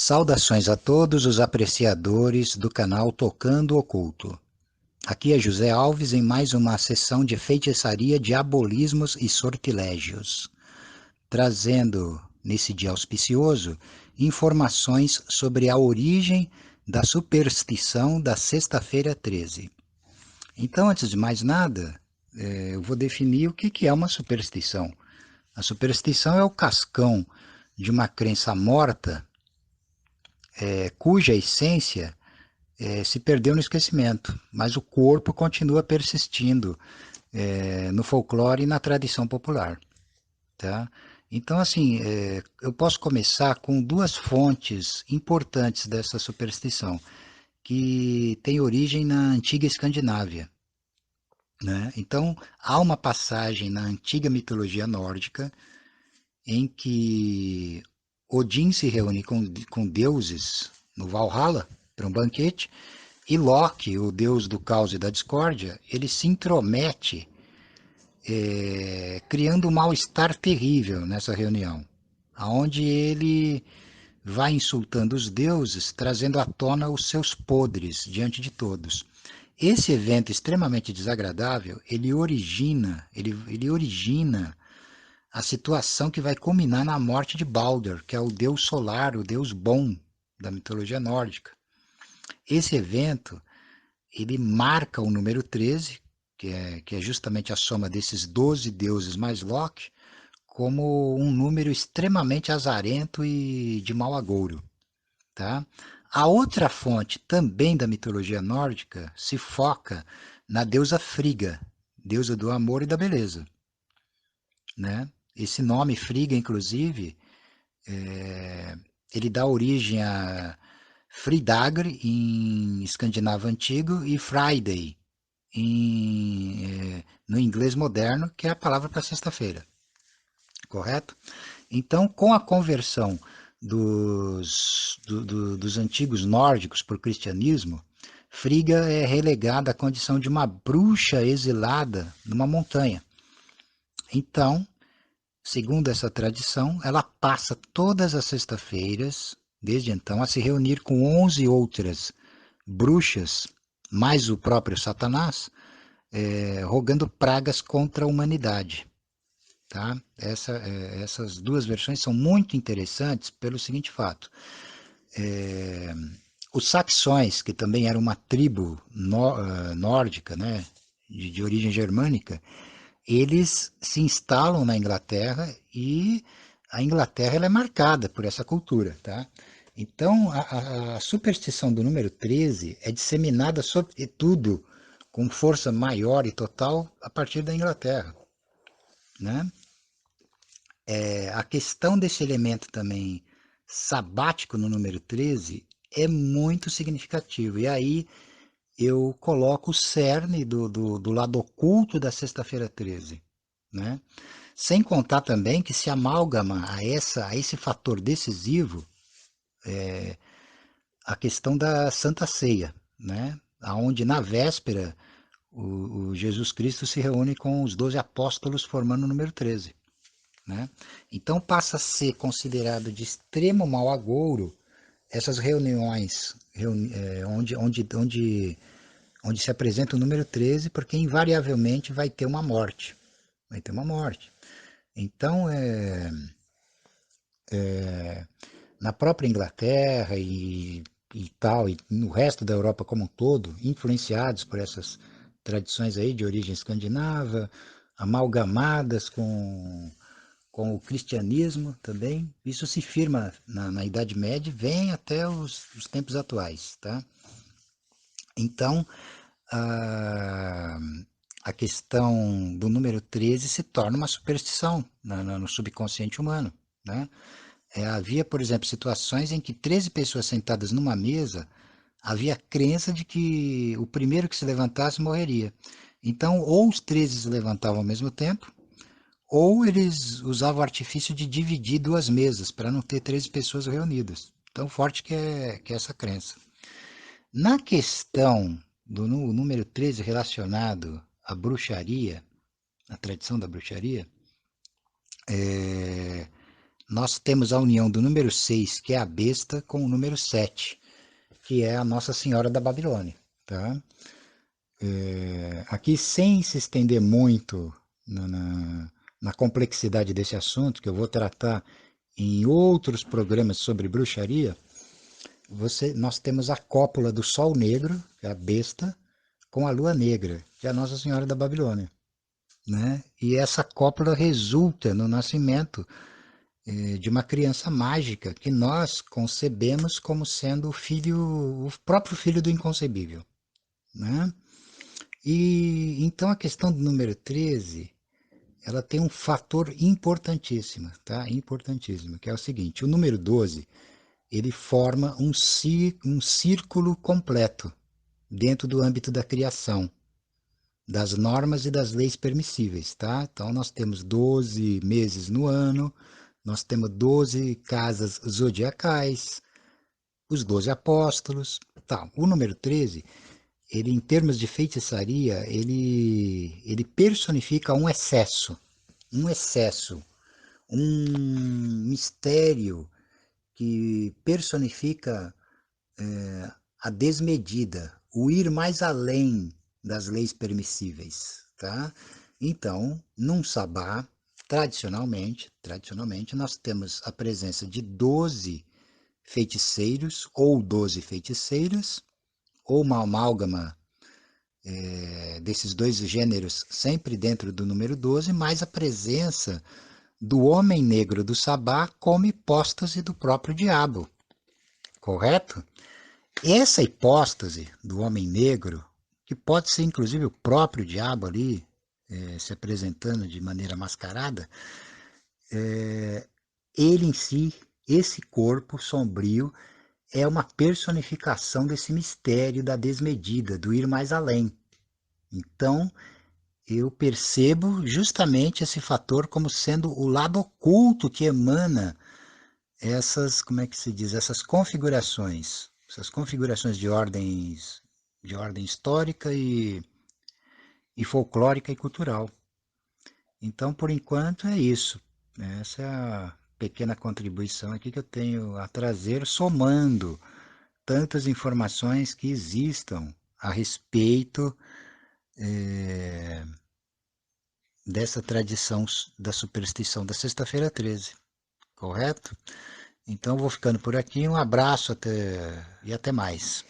Saudações a todos os apreciadores do canal Tocando Oculto. Aqui é José Alves em mais uma sessão de feitiçaria, diabolismos e sortilégios, trazendo, nesse dia auspicioso, informações sobre a origem da superstição da Sexta-feira 13. Então, antes de mais nada, eu vou definir o que é uma superstição. A superstição é o cascão de uma crença morta, cuja essência se perdeu no esquecimento, mas o corpo continua persistindo no folclore e na tradição popular. Tá? Então, assim, eu posso começar com duas fontes importantes dessa superstição, que tem origem na antiga Escandinávia. Né? Então, há uma passagem na antiga mitologia nórdica em que Odin se reúne com deuses no Valhalla para um banquete. E Loki, o deus do caos e da discórdia, ele se intromete, criando um mal-estar terrível nessa reunião, aonde ele vai insultando os deuses, trazendo à tona os seus podres diante de todos. Esse evento extremamente desagradável, ele origina a situação que vai culminar na morte de Balder, que é o deus solar, o deus bom da mitologia nórdica. Esse evento ele marca o número 13, que é justamente a soma desses 12 deuses mais Loki, como um número extremamente azarento e de mau agouro. Tá? A outra fonte, também da mitologia nórdica, se foca na deusa Frigga, deusa do amor e da beleza. Né? Esse nome Frigga, inclusive, ele dá origem a Fridagr em escandinavo antigo e Friday no inglês moderno, que é a palavra para sexta-feira, correto? Então, com a conversão dos antigos nórdicos para o cristianismo, Frigga é relegada à condição de uma bruxa exilada numa montanha. Então, segundo essa tradição, ela passa todas as sextas-feiras, desde então, a se reunir com 11 outras bruxas, mais o próprio Satanás, rogando pragas contra a humanidade. Tá? Essas duas versões são muito interessantes pelo seguinte fato. Os saxões, que também era uma tribo nórdica, né, de origem germânica, eles se instalam na Inglaterra e a Inglaterra ela é marcada por essa cultura. Tá? Então, a superstição do número 13 é disseminada, sobretudo, com força maior e total a partir da Inglaterra. Né? A questão desse elemento também sabático no número 13 é muito significativo. E aí eu coloco o cerne do lado oculto da sexta-feira 13. Né? Sem contar também que se amálgama a esse fator decisivo a questão da Santa Ceia, né? Onde na véspera o Jesus Cristo se reúne com os 12 apóstolos formando o número 13. Né? Então passa a ser considerado de extremo mau agouro essas reuniões onde se apresenta o número 13, porque invariavelmente vai ter uma morte. Vai ter uma morte. Então, na própria Inglaterra e tal, e no resto da Europa como um todo, influenciados por essas tradições aí de origem escandinava, amalgamadas com o cristianismo também. Isso se firma na Idade Média e vem até os tempos atuais. Tá? Então, a, a questão do número 13 se torna uma superstição no subconsciente humano. Né? Havia, por exemplo, situações em que 13 pessoas sentadas numa mesa, havia a crença de que o primeiro que se levantasse morreria. Então, ou os 13 se levantavam ao mesmo tempo, ou eles usavam o artifício de dividir duas mesas, para não ter 13 pessoas reunidas. Tão forte que é essa crença. Na questão do número 13 relacionado à bruxaria, à tradição da bruxaria, nós temos a união do número 6, que é a besta, com o número 7, que é a Nossa Senhora da Babilônia. Tá? Aqui, sem se estender muito na complexidade desse assunto, que eu vou tratar em outros programas sobre bruxaria, nós temos a cópula do Sol Negro, que é a besta, com a Lua Negra, que é a Nossa Senhora da Babilônia. Né? E essa cópula resulta no nascimento de uma criança mágica que nós concebemos como sendo o próprio filho do inconcebível. Né? E então a questão do número 13, ela tem um fator importantíssimo, tá? Importantíssimo, que é o seguinte: o número 12, ele forma um círculo completo dentro do âmbito da criação, das normas e das leis permissíveis, tá? Então nós temos 12 meses no ano, nós temos 12 casas zodiacais, os 12 apóstolos, tal. O número 13, ele em termos de feitiçaria, ele personifica um excesso, um mistério que personifica a desmedida, o ir mais além das leis permissíveis, tá? Então, num sabá, tradicionalmente nós temos a presença de 12 feiticeiros ou 12 feiticeiras, ou uma amálgama desses dois gêneros sempre dentro do número 12, mais a presença do homem negro do sabá como hipóstase do próprio diabo, correto? Essa hipóstase do homem negro, que pode ser inclusive o próprio diabo ali, se apresentando de maneira mascarada, ele em si, esse corpo sombrio, é uma personificação desse mistério da desmedida, do ir mais além. Então, eu percebo justamente esse fator como sendo o lado oculto que emana essas, como é que se diz, essas configurações de ordem histórica e folclórica e cultural. Então, por enquanto, é isso. Essa é a pequena contribuição aqui que eu tenho a trazer, somando tantas informações que existam a respeito dessa tradição da superstição da Sexta-feira 13, correto? Então, vou ficando por aqui. Um abraço e até mais.